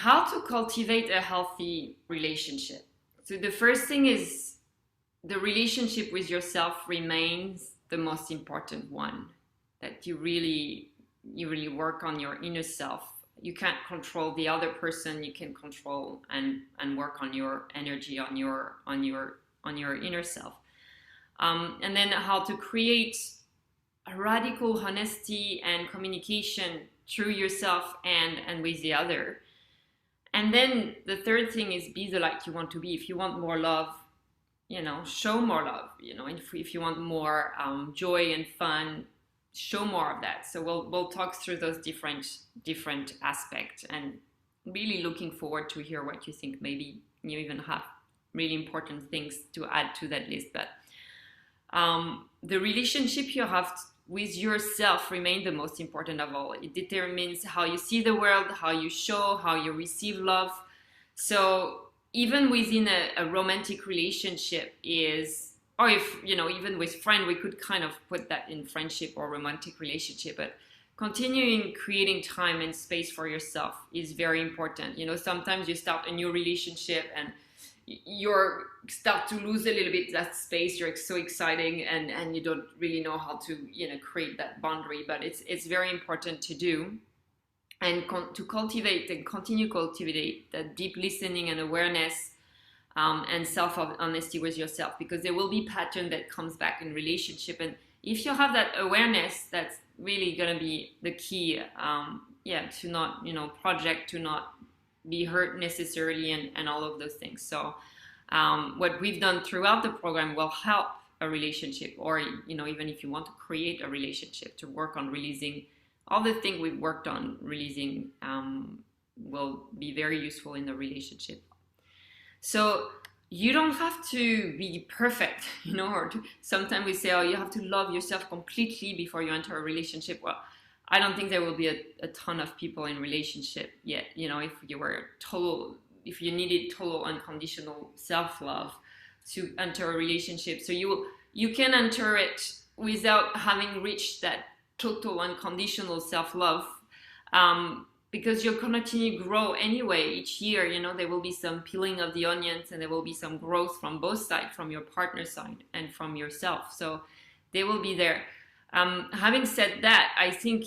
how to cultivate a healthy relationship. So the first thing is the relationship with yourself remains the most important one. That you really work on your inner self. You can't control the other person. You can control and work on your energy, on your inner self. And then how to create a radical honesty and communication through yourself and with the other. And then the third thing is be the light you want to be. If you want more love, show more love. If you want more joy and fun, show more of that. So we'll talk through those different aspects, and really looking forward to hear what you think. Maybe you even have really important things to add to that list. But the relationship you have with yourself remains the most important of all. It determines how you see the world, how you show, how you receive love. So even within a romantic relationship or if, even with friend, we could kind of put that in friendship or romantic relationship, but continuing creating time and space for yourself is very important. Sometimes you start a new relationship and you start to lose a little bit that space. You're so exciting and you don't really know how to create that boundary, but it's very important to do, and to cultivate and continue cultivate that deep listening and awareness, and self-honesty with yourself, because there will be pattern that comes back in relationship, and if you have that awareness, that's really going to be the key, to not project, to not be hurt necessarily, and all of those things. So what we've done throughout the program will help a relationship, or even if you want to create a relationship, to work on releasing all the things we've worked on releasing, will be very useful in the relationship. So you don't have to be perfect, sometimes we say, oh, you have to love yourself completely before you enter a relationship. Well, I don't think there will be a ton of people in relationship yet. If you needed total unconditional self-love to enter a relationship, so you can enter it without having reached that total unconditional self-love, because you'll continue to grow anyway each year. There will be some peeling of the onions, and there will be some growth from both sides, from your partner side and from yourself. So they will be there. Having said that, I think,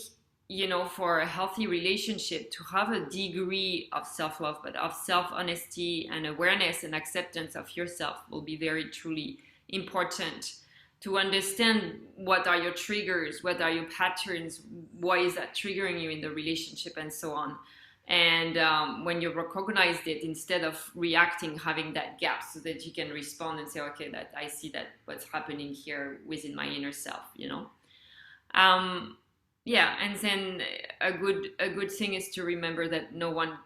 for a healthy relationship, to have a degree of self-love, but of self-honesty and awareness and acceptance of yourself will be very, truly important, to understand what are your triggers, what are your patterns, why is that triggering you in the relationship, and so on. And when you recognize it, instead of reacting, having that gap, so that you can respond and say, okay, that I see that what's happening here within my inner self, and then a good thing is to remember that no one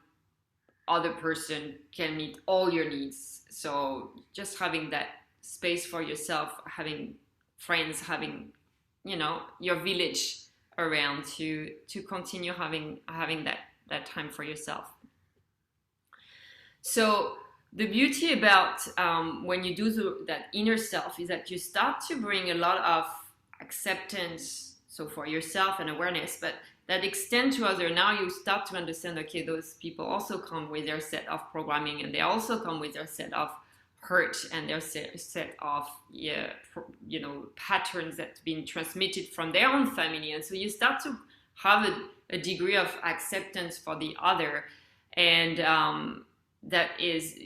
other person can meet all your needs. So just having that space for yourself, having friends, having your village around to continue having that time for yourself. So the beauty about when you do that inner self is that you start to bring a lot of acceptance, so for yourself, and awareness, but that extend to other. Now you start to understand, okay, those people also come with their set of programming, and they also come with their set of hurt and their set of patterns that's been transmitted from their own family. And so you start to have a degree of acceptance for the other, and that is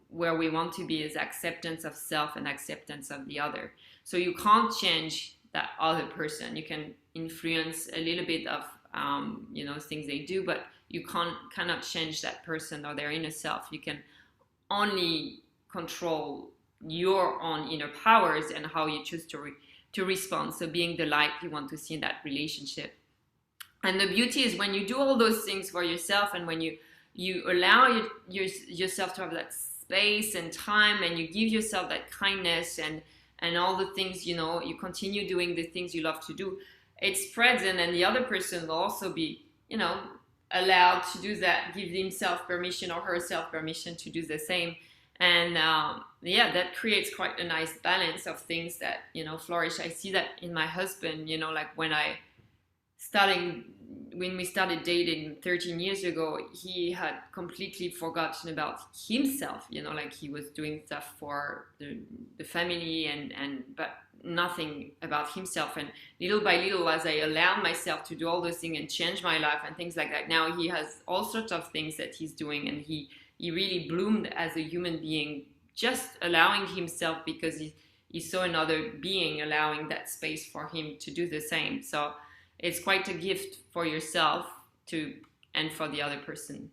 where we want to be, is acceptance of self and acceptance of the other. So you can't change that other person. You can influence a little bit of things they do, but you cannot change that person or their inner self. You can only control your own inner powers and how you choose to respond. So being the light you want to see in that relationship. And the beauty is when you do all those things for yourself, and when you allow yourself to have that space and time, and you give yourself that kindness and all the things, you continue doing the things you love to do, it spreads, and then the other person will also be, allowed to do that, give himself permission or herself permission to do the same. And that creates quite a nice balance of things that, flourish. I see that in my husband, like when I starting, when we started dating 13 years ago, he had completely forgotten about himself, like he was doing stuff for the family but nothing about himself. And little by little, as I allowed myself to do all those things and change my life and things like that, now he has all sorts of things that he's doing, and he really bloomed as a human being, just allowing himself, because he saw another being allowing that space for him to do the same. So it's quite a gift for yourself to and for the other person.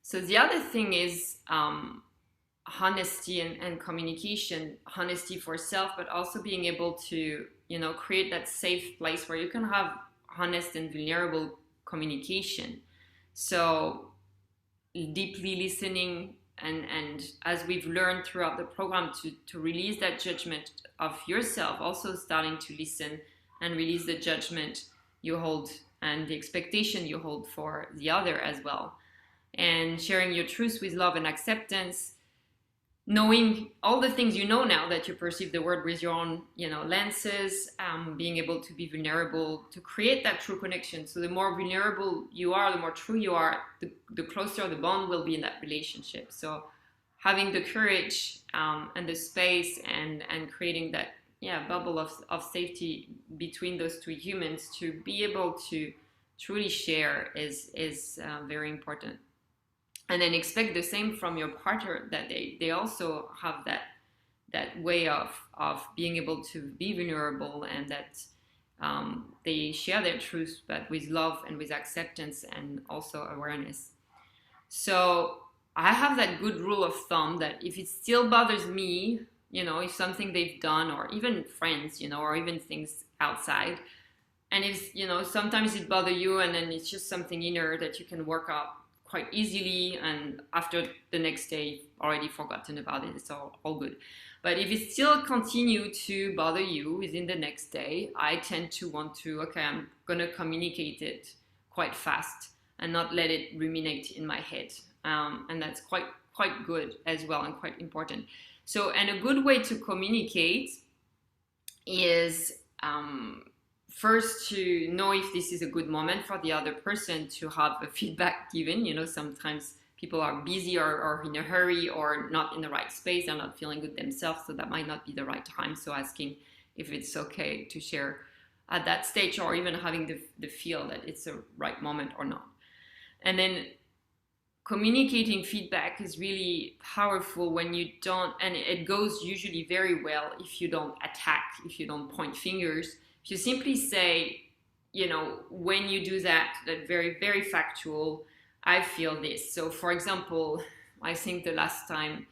So the other thing is honesty and communication. Honesty for self, but also being able to create that safe place where you can have honest and vulnerable communication. So deeply listening, and as we've learned throughout the program, to release that judgment of yourself, also starting to listen and release the judgment you hold and the expectation you hold for the other as well. And sharing your truth with love and acceptance, knowing all the things now that you perceive the world with your own lenses, being able to be vulnerable, to create that true connection. So the more vulnerable you are, the more true you are, the closer the bond will be in that relationship. So having the courage and the space and creating that bubble of safety between those two humans to be able to truly share is very important. And then expect the same from your partner, that they also have that way of being able to be vulnerable, and that they share their truth, but with love and with acceptance and also awareness. So I have that good rule of thumb that if it still bothers me, if something they've done, or even friends, or even things outside, and if, sometimes it bothers you, and then it's just something inner that you can work out quite easily, and after the next day you've already forgotten about it, it's all good. But if it still continue to bother you within the next day, I tend to want to, I'm gonna communicate it quite fast and not let it ruminate in my head, and that's quite good as well, and quite important. So, and a good way to communicate is first to know if this is a good moment for the other person to have a feedback given. Sometimes people are busy or in a hurry or not in the right space, they're not feeling good themselves, so that might not be the right time. So asking if it's okay to share at that stage, or even having the feel that it's a right moment or not. And then communicating feedback is really powerful when you don't, and it goes usually very well if you don't attack, if you don't point fingers. If you simply say, when you do that very, very factual, I feel this. So for example, I think the last time,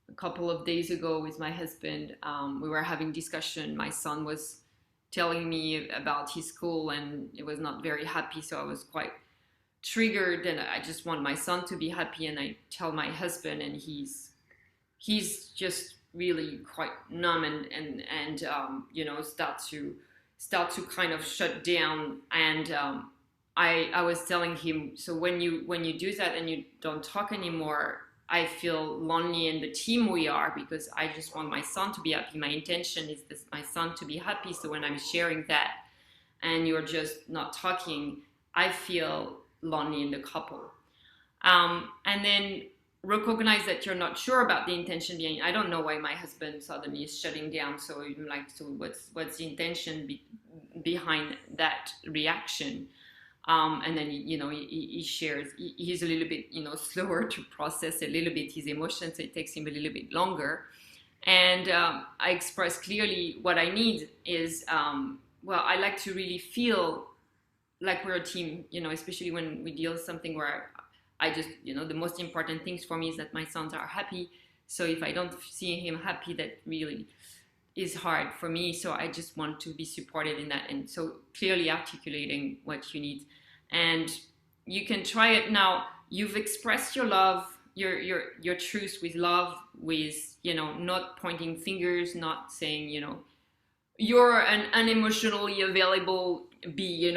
a couple of days ago with my husband, we were having discussion. My son was telling me about his school and he was not very happy. So I was quite triggered, and I just want my son to be happy. And I tell my husband, and he's just really quite numb and start to kind of shut down. And I was telling him, so when you do that and you don't talk anymore, I feel lonely in the team we are, because I just want my son to be happy. My intention is my son to be happy. So when I'm sharing that and you're just not talking, I feel lonely in the couple. And then recognize that you're not sure about the intention behind. I don't know why my husband suddenly is shutting down. So I'm like, so what's the intention behind that reaction? And then he shares. He's a little bit slower to process a little bit his emotions, so it takes him a little bit longer. And I express clearly what I need is I like to really feel like we're a team, especially when we deal with something where I just, the most important things for me is that my sons are happy. So if I don't see him happy, that really is hard for me. So I just want to be supported in that. And so clearly articulating what you need. And you can try it now. You've expressed your love, your truth with love, with, not pointing fingers, not saying, you're an unemotionally available bee,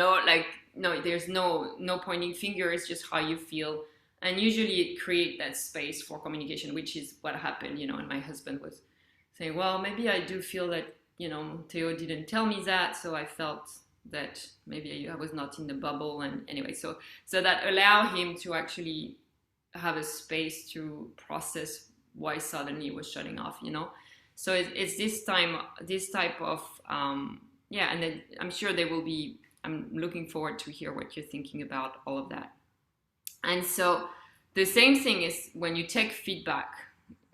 no, there's no pointing fingers, just how you feel. And usually it creates that space for communication, which is what happened, and my husband was saying, well, maybe I do feel that, Theo didn't tell me that, so I felt that maybe I was not in the bubble, and anyway, so that allow him to actually have a space to process why suddenly it was shutting off, you know. So it's this type of yeah, and then I'm sure there will be. I'm looking forward to hear what you're thinking about all of that. And so the same thing is when you take feedback,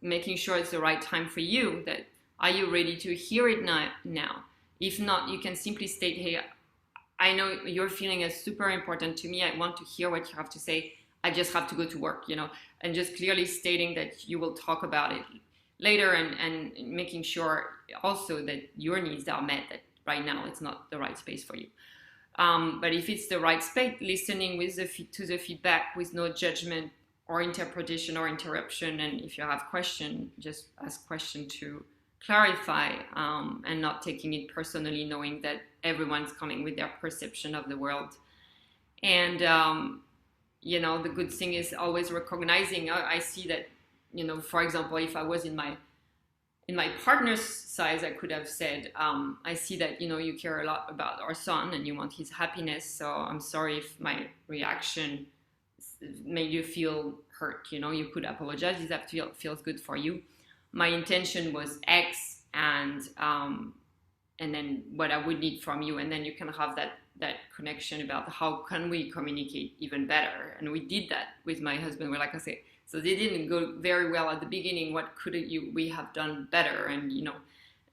making sure it's the right time for you. That are you ready to hear it now? If not, you can simply state, hey, I know your feeling is super important to me. I want to hear what you have to say. I just have to go to work, you know, and just clearly stating that you will talk about it later, and making sure also that your needs are met, that right now it's not the right space for you. But if it's the right space, listening with to the feedback with no judgment or interpretation or interruption. And if you have question, just ask question to clarify, and not taking it personally, knowing that everyone's coming with their perception of the world. And you know, the good thing is always recognizing. I see that, you know, for example, if I was in my partner's size, I could have said, I see that, you know, you care a lot about our son and you want his happiness. So I'm sorry if my reaction made you feel hurt. You know, you could apologize if that feels good for you. My intention was X, and then what I would need from you, and then you can have that connection about how can we communicate even better. And we did that with my husband. We're like I say, so they didn't go very well at the beginning. What could we have done better? And you know,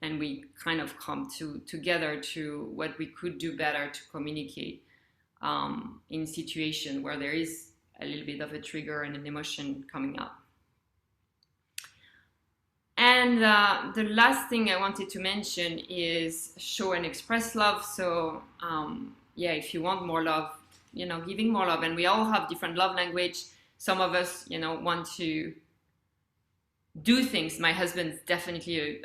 and we kind of come together to what we could do better to communicate in situation where there is a little bit of a trigger and an emotion coming up. And the last thing I wanted to mention is show and express love. So yeah, if you want more love, you know, giving more love. And we all have different love language. Some of us, you know, want to do things. My husband's definitely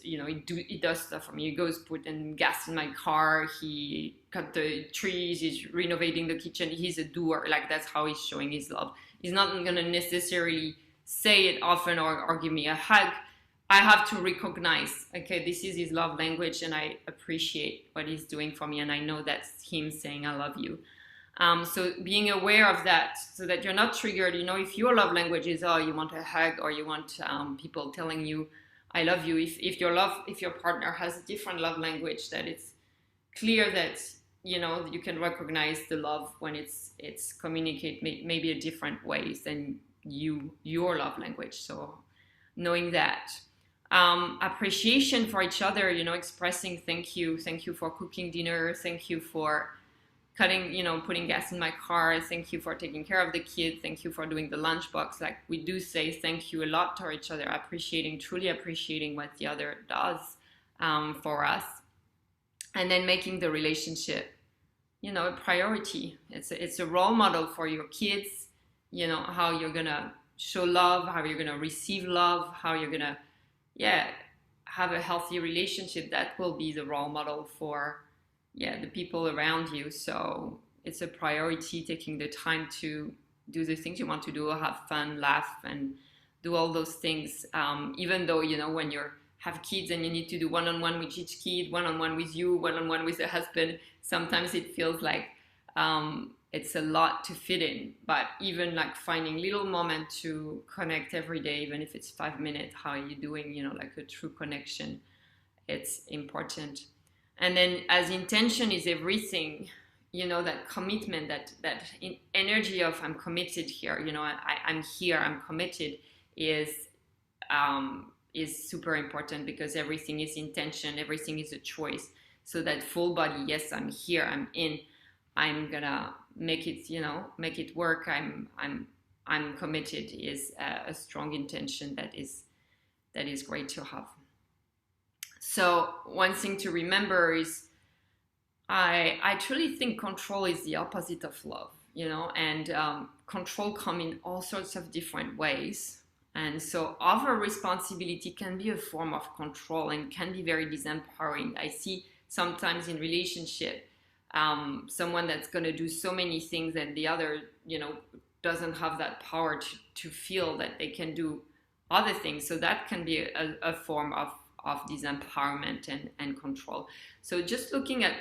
you know, he does stuff for me. He goes put in gas in my car. He cut the trees. He's renovating the kitchen. He's a doer. Like, that's how he's showing his love. He's not going to necessarily say it often or give me a hug. I have to recognize, okay, this is his love language, and I appreciate what he's doing for me, and I know that's him saying I love you. So being aware of that, so that you're not triggered. You know, if your love language is, oh, you want a hug, or you want people telling you I love you. If your partner has a different love language, that it's clear that, you know, you can recognize the love when it's communicate maybe a different ways than your love language. So knowing that. Appreciation for each other, you know, expressing thank you for cooking dinner, thank you for putting gas in my car, thank you for taking care of the kid, thank you for doing the lunchbox. Like, we do say thank you a lot to each other, truly appreciating what the other does for us, and then making the relationship, you know, a priority. It's a role model for your kids, you know, how you're gonna show love, how you're gonna receive love, how you're gonna have a healthy relationship. That will be the role model for the people around you. So it's a priority, taking the time to do the things you want to do, have fun, laugh, and do all those things. Even though, you know, when you have kids and you need to do one-on-one with each kid, one-on-one with you, one-on-one with the husband, sometimes it feels like it's a lot to fit in. But even like finding little moment to connect every day, even if it's 5 minutes, how are you doing, you know, like a true connection, it's important. And then, as intention is everything, you know, that commitment, that energy of I'm committed here, you know, I'm here, I'm committed, is super important, because everything is intention, everything is a choice. So that full body, yes, I'm here, I'm in, I'm gonna make it, you know, make it work, I'm committed, is a strong intention that is great to have. So one thing to remember is I truly think control is the opposite of love, you know, and control come in all sorts of different ways. And so over responsibility can be a form of control and can be very disempowering. I see sometimes in relationship, someone that's going to do so many things, and the other, you know, doesn't have that power to feel that they can do other things. So that can be a form of disempowerment and control. So just looking at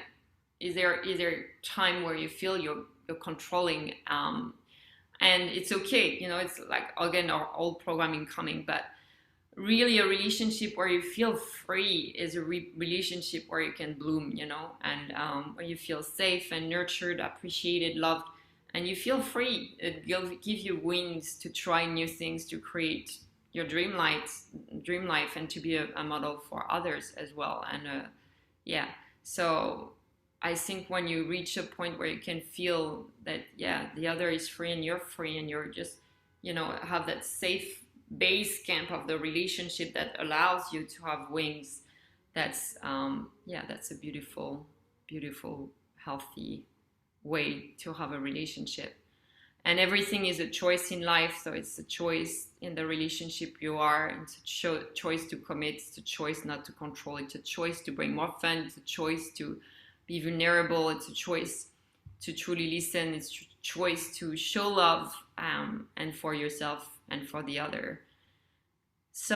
is there time where you feel you're controlling, and it's okay, it's like, again, our old programming coming, but really a relationship where you feel free is a relationship where you can bloom, and where you feel safe and nurtured, appreciated, loved, and you feel free. It give you wings to try new things, to create your dream life, and to be a model for others as well. And yeah, so I think when you reach a point where you can feel that, yeah, the other is free and you're free, and you're just, have that safe base camp of the relationship that allows you to have wings. That's yeah, that's a beautiful, beautiful, healthy way to have a relationship. And everything is a choice in life, so it's a choice in the relationship you are. It's a choice to commit. It's a choice not to control. It's a choice to bring more fun. It's a choice to be vulnerable. It's a choice to truly listen. It's a choice to show love, and for yourself and for the other.